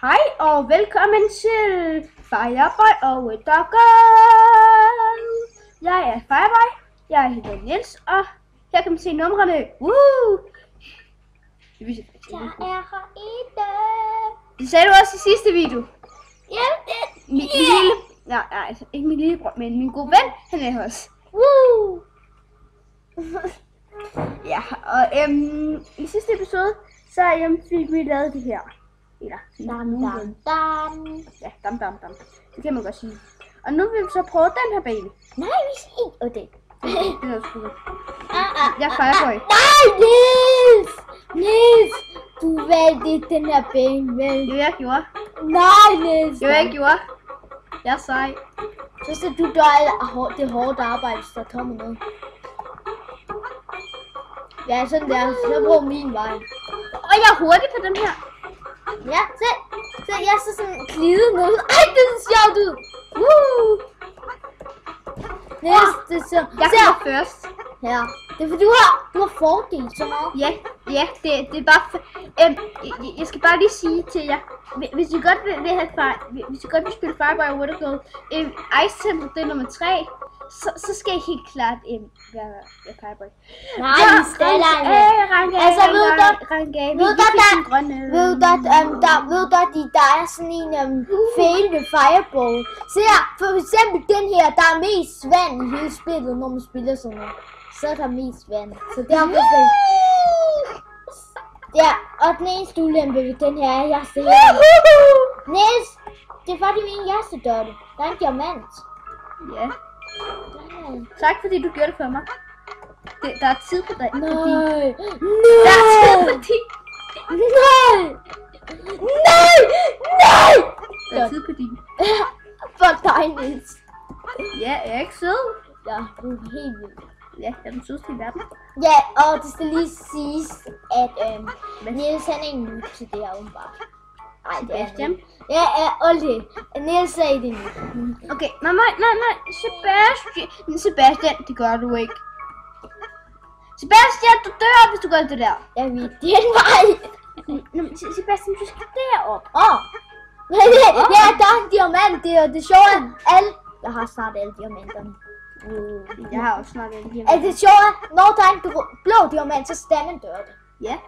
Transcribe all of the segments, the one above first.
Hej og velkommen til Fireboy og Dogger. Jeg er Fireboy, jeg hedder Niels, og her kan man se numrene. Woo! Jeg er her i dag. Det sagde du også i sidste video. Ja, Min lille... Nej, altså ikke min lillebror, men min gode ven, han er her også. Woo! Ja, og i sidste episode, så fik vi lavet det her. Eller, Dam. Ja, dam. Det kan man godt sige. Og nu vil vi så prøve den her baby. Nej, vi skal ikke. Og det. Det er sgu. Jeg er Fireboy. Nej, Niels! Du valgte den her baby. Jo, jeg gjorde. Nej, Niels! Jo, jeg gjorde. Jeg er sej. Så du dør det hårdt arbejde, så kommer noget. Ja, sådan der. Så brug min vej. Og jeg er hurtig på den her. Ja, så jeg så sådan glide ned. Ej, det er sjovt ud. Woo! Niels, det er så... Jeg kommer først. Ja, det er fordi du har fordel så meget. Ja, det er bare... jeg skal bare lige sige til jer, hvis I godt vil have hvis I godt vil spille Fireboy og Watergirl, Ice Center, det er nummer 3, så skal I helt klart være Fireboy. Nej, vi staller Altså, ved du, der er sådan en fail ved Fireball. Se her, for eksempel den her, der er mest vand i hele spillet, når man spiller sådan noget. Så er der mest vand. Så det er ja, og den eneste ulempe ved den her er, at jeg ser Niels, det er faktisk min hjertedørte. Der er en diamant. Ja. Tak fordi du gjorde det for mig. Der er tid på dig. Nej. Der er tid på din. Nej. Der er tid på din. For dig, Niels. Ja, jeg er ikke sød. Ja, du er helt vild. Ja, jeg er den sødeste i verden. Ja, og det skal lige siges, at Niels han er ikke ny til det her åbenbart. Ej, det er Sebastian? Ja, okay. Niels sagde det nu. Okay, nej. Sebastian, det gør du ikke. Sebastian, du dør, hvis du gør det der. Jeg ved, det er en vej. Sebastian, du skal derop. Ja, der er en diamant, det er det sjove. Jeg har snart alle diamanterne. Jeg har også snart en Er det sjovt, når der er en blå diamant, så skal man døre det. Ja.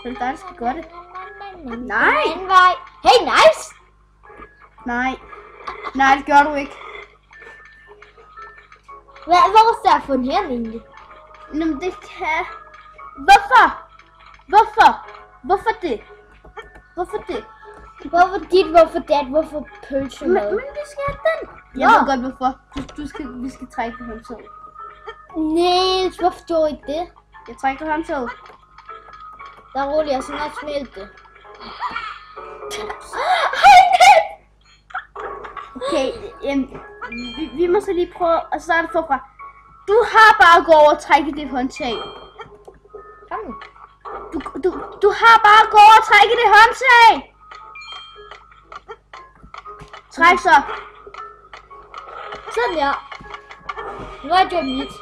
Så det er dig, der skal gøre det. Nej. En vej. Hey, nice. Nej, det gør du ikke. Hvor skal jeg få den her egentlig? Nå, men det kan... Hvorfor det? Hvorfor dit, hvorfor dat, hvorfor pølsemad? Men vi skal have den. Jeg ved godt hvorfor. Vi skal trække på håndtaget. Niels, hvorfor gjorde I det? Jeg trækker håndtaget. Der er roligt, jeg skal nok smelte det. Okay, vi må så lige prøve at starte forfra. Du har bare at gå over og trække det håndtag. Kom nu. Du har bare at gå over og trække det håndtag. Træk så. Sådan der. Nu er det mit.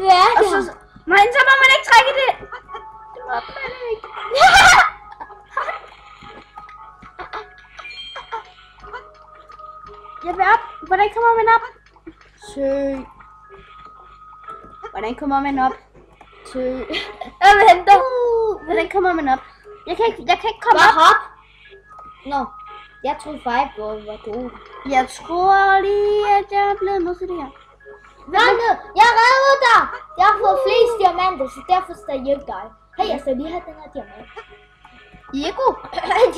Ja, og så... Nej, så må man ikke trække det. Det må man ikke. Jeg vil op. Hvordan kommer man op? Søg. Hvordan kommer man op? Søg. Jeg venter. Hvordan kommer man op? Jeg kan ikke komme op. Hop. Nå. Jeg tror Fireball var god. Jeg tror lige, at jeg er blevet med til det her. Jeg redder dig! Jeg har fået flest diamanter, så derfor skal jeg hjælpe dig. Hey, jeg skal lige have den her diamant. Diego?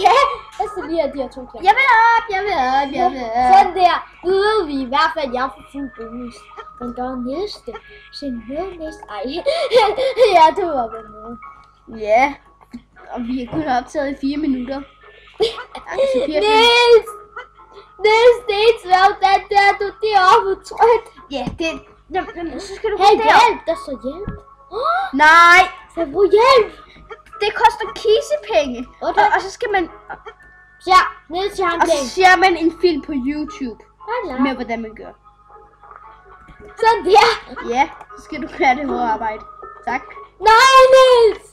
Ja, jeg skal lige have de her 2 diamanter. Jeg vil op. Sådan der. Nu ved vi i hvert fald, at jeg får fuld bonus. Men der er næste. Så næste. Ej. Ja, det var vel noget. Ja. Og vi har kun optaget i 4 minutter. Niels, det er ikke svært, der du deroppe og tryk. Ja, så skal du hey, hjælp, der står hjælp. Nej. Så brug hjælp. Det koster kisepenge. Og så skal man... Ja, Niels, jeg har en og så ser man en film på YouTube. Med hvordan man gør. Sådan der. Ja, så skal du klare det hårde arbejde. Tak. Nej, Niels.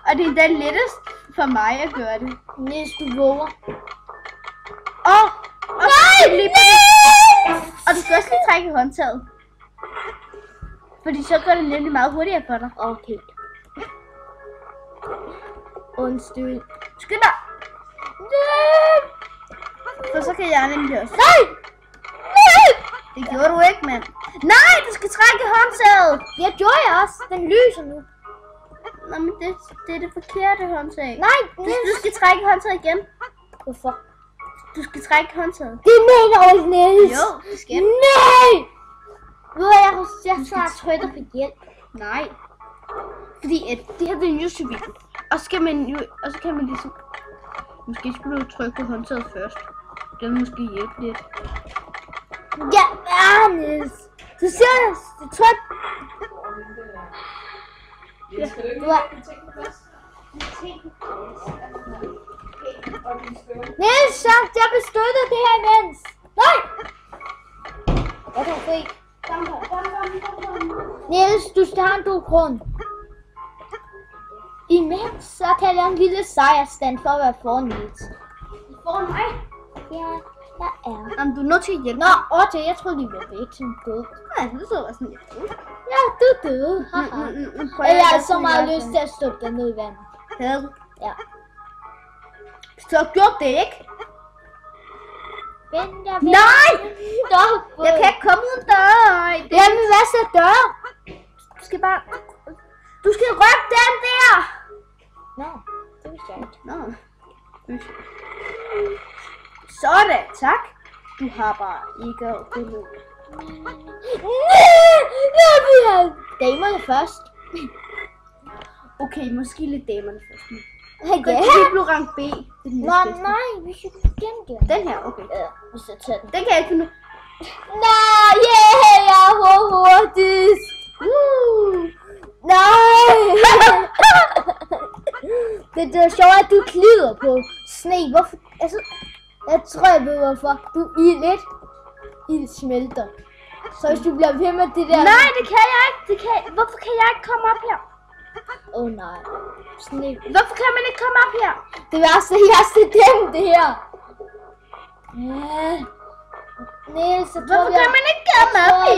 Og det er den lettest, for mig at gøre det. Niels, du våger. Nej! Og du skal også lige trække i håndtaget. Fordi så går det nemlig meget hurtigere for dig. Okay. Undskyld. Skynd dig! For så kan jeg nemlig også. Nej! Det gjorde du ikke, mand. Nej, du skal trække i håndtaget! Jeg gjorde jeg også. Den lyser nu. Nå, men det er det forkerte håndtag. Nej, Du skal trække i håndtaget igen. Hvorfor? Du skal trække i håndtaget. Det mener du ikke, Niels. Jo, det skal. Nej! Ved du, jeg snart trykker på hjælp. Nej. Fordi at det her det er en YouTube-video. Og så kan man ligesom... Måske skulle du trykke på håndtaget først. Det vil måske hjælpe lidt. Ja, Niels. Du siger det. Tryk. Ja, skal du ikke Du er... lige tænke på plads? Niels, jeg bestøtter det her imens. Nej! Jeg tager fri. Niels, du skal have en god grund. Imens så kan jeg en lille sejrstand for at være foran Niels. Foran mig? Ja, jeg er. Jamen, du er nødt til at hjælpe. Nå, Otte, jeg troede, de var væk som død. Nej, det så var sådan lidt. Ja, du er død. Haha. Jeg har så meget lyst til at stoppe dig ned i vandet. Havde du? Ja. Så gjorde det ikke? Vent, Nej! Stop. Jeg kan ikke komme uden dig. Jamen, hvad så gør? Du skal bare... Du skal rykke den der! Nå, det vidste jeg ikke. Nå. Sådan, tak. Du har bare ikke det nu. Nej! Damerne først. Okay, måske lidt damerne først nu. Ja. Det blev rang B. Nej, vi skal igen gøre. Den her, okay. Ja, vi skal tage den. Den kan jeg ikke finde. Nej, jeg er hurtigst. Nej! det er sjovt, at du glider på sne. Hvorfor? Altså, jeg tror, jeg ved hvorfor. Du er ild. Ild smelter. Så hvis du bliver ved med det der... Nej, det kan jeg ikke. Hvorfor kan jeg ikke komme op her? Nej. Sne. Hvorfor kan man ikke komme op her? Det værste er, jeg skal dem det her. Ja. Niels, så Hvorfor kan man ikke komme op her?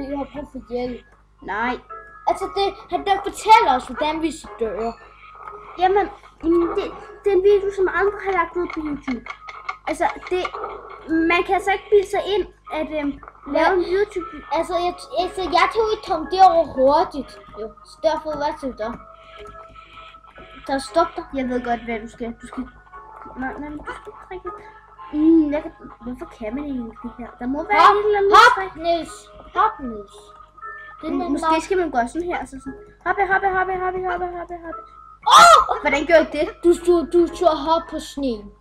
Jeg har brug for hjælp. Nej. Altså, han fortæller os, hvordan vi skal døre. Jamen, det er en video, som andre har lagt ud på YouTube. Altså, man kan altså ikke bilde sig ind, at lave en YouTube. Altså, jeg kan jo ikke komme derover hurtigt. Jo, så derfor, hvad til der? Der stop dig. Jeg ved godt, hvad du skal. Nej, du skal trække. Hvorfor kan man egentlig det her? Der må være et eller andet. Hop, Niels. Hop, Niels. Måske skal man gå sådan her, så sådan. Hoppe. Hvordan gør jeg det? Du tør hoppe på sneen.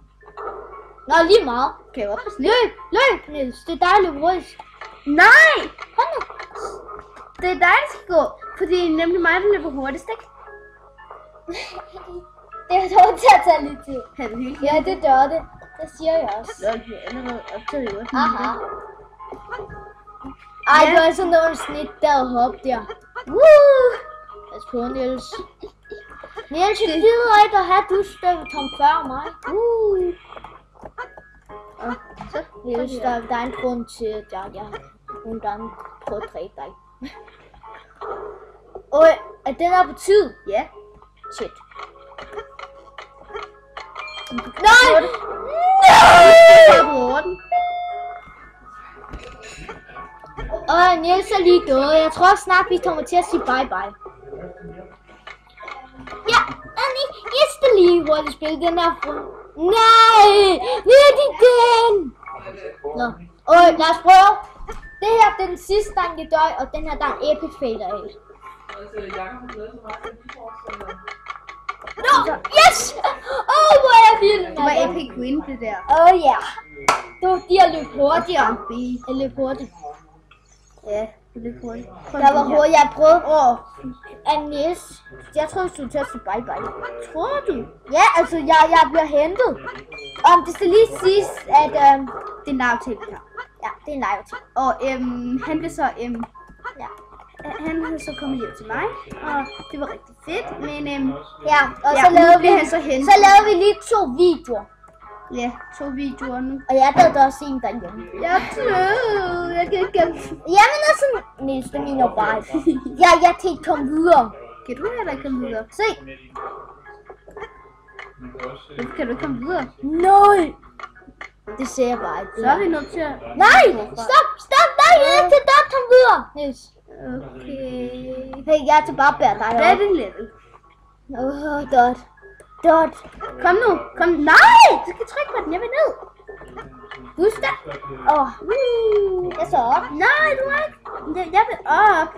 Nå, lige meget. Kan jeg op på sneen? Løb, Niels. Det er dejligt hurtigt. Nej! Kom nu. Det er dig, der skal gå. For det er nemlig mig, der løber hurtigst, ikke? Det er dog til at tage lidt tid. Kan du helt? Ja, det gør det. Det siger jeg også. Nå, vi er allerede optaget i øvrigt. Aha. Ej, det var sådan noget snit der og hop der. Pas på, Niels. Niels, jeg gider ikke at have du støv tom før mig. Så Niels, der er en grund til, at jeg nogle gange prøver at dræbe dig. Er den her på tid? ja. Shit. Nej! Niels er lige død. Jeg tror snart, vi kommer til at sige bye bye. Ja, jeg skal lige hurtigt spille den her. Nej! Det er den! Nå. Lad os prøve. Det her det er den sidste gang, jeg dør, og den her der er en epic fail af. Altså, Jacob har glædet sig meget til de forestiller. Nå, yes! Hvor er jeg vild, Det var epic win, det der. Ja. Det var de, jeg løb hurtigere. Jeg løb hurtigt. Ja, det løb hurtigt. Der var hurtigt, jeg prøvede. Agnes, jeg tror, du skulle til at sige bye bye. Tror du? Ja, altså, jeg bliver hentet. Det skal lige siges, at Det er en live-tv her. ja, det er en live-tv. Og han blev så Ja. han havde så kommet hjem til mig, og det var rigtig fedt, men Ja, og ja, så nu lavede blev han så hentet. Så lavede vi lige 2 videoer. Ja, 2 videoer nu. Og jeg lavede også en derhjemme. Jeg tror, jeg kan ikke... Jamen altså, Niels, det er min arbejde. Jeg kan ikke komme videre. Kan du heller ikke komme videre? Se. Hvorfor kan du ikke komme videre? Nej. Det ser jeg bare ikke. Så er vi nødt til at... Nej, stop, nej, jeg kan godt komme videre. Niels. Okay... Hey, jeg er til bare bære dig Hvad er op. det level? Dot. Kom nu, kom. Nej! Du skal trykke på den, jeg vil ned. Husk det. Jeg så op. Nej, du er ikke... Jeg vil op.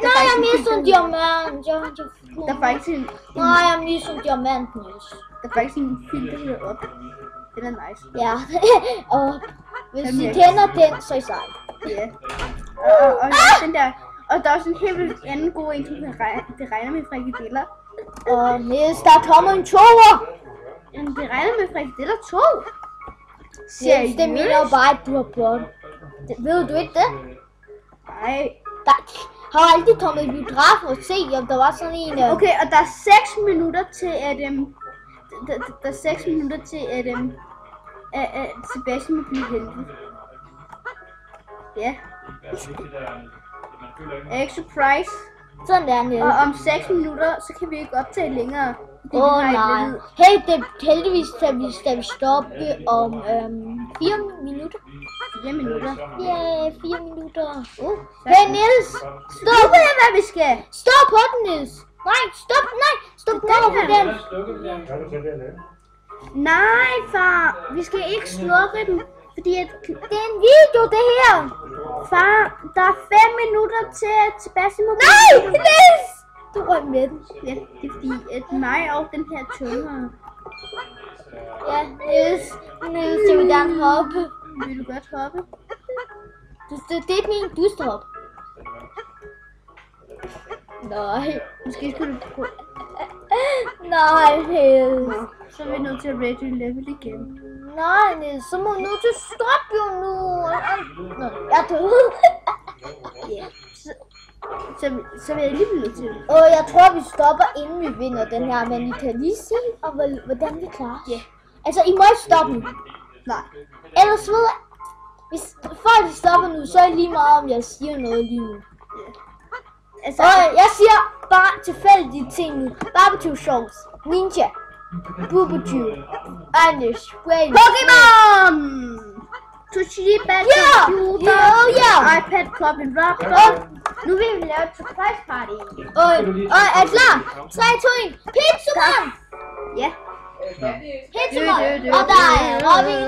Nej, jeg mistede en diamant. Der er faktisk en... Nej, jeg mistede en diamant, Niels. Der er faktisk en film, der hedder op. Den er nice. Ja, og hvis I kender den, så er I sej. Ja. Og den der... Og der er også en helt vildt anden god en, som det regner med frikadeller. Og Niels, der kommer en toer. Det regner med frikadeller 2. Niels, det er min arbejde, du har prøvet. Ved du ikke det? Nej. Der har aldrig kommet i biografen og se, om der var sådan en... Okay, og der er 6 minutter til, at... Der er 6 minutter til, at... At Sebastian må blive hentet. Ja. Er ikke surprise? Sådan der, Niels. Og om 6 minutter, så kan vi ikke optage længere. Nej. Hey, det er heldigvis, skal vi stoppe om 4 minutter. 4 minutter. Ja, 4 minutter. Hey, Niels. Nu ved jeg, hvad vi skal. Stop på den, Niels. Nej, stop over på den. Nej, far. Vi skal ikke slukke den. Fordi at... Det er en video, det her. Far, der er 5 minutter til, at Sebastian må... Nej, Niels! Du røg med den. Ja, det er fordi, at mig og den her tømmer... Ja, Niels, jeg vil gerne hoppe. Vil du godt hoppe? Det er min bustehop. Nej. Måske skulle du prøve... Nej, Niels. Så er vi nødt til at rate level igen. Nej, Niels, så må du nødt til at stoppe jo nu. Nå, jeg er død. Ja, så vil jeg lige blive nødt til det. Og jeg tror, vi stopper, inden vi vinder den her, men I kan lige se, hvordan vi klarer. Ja. Altså, I må ikke stoppe nu. Nej. Ellers ved jeg, hvis folk stopper nu, så er det lige meget, om jeg siger noget lige nu. Altså, Og jeg siger bare tilfældige ting nu. Barbecue sauce, ninja, barbecue, Irish, Brain, Pokémon! Toshiba, computer, iPad, copy, laptop. Nu vil vi lave et surprise party. Og er I klar? 3, 2, 1, Pizzaman! Ja. Pizzaman! Og der er Robin,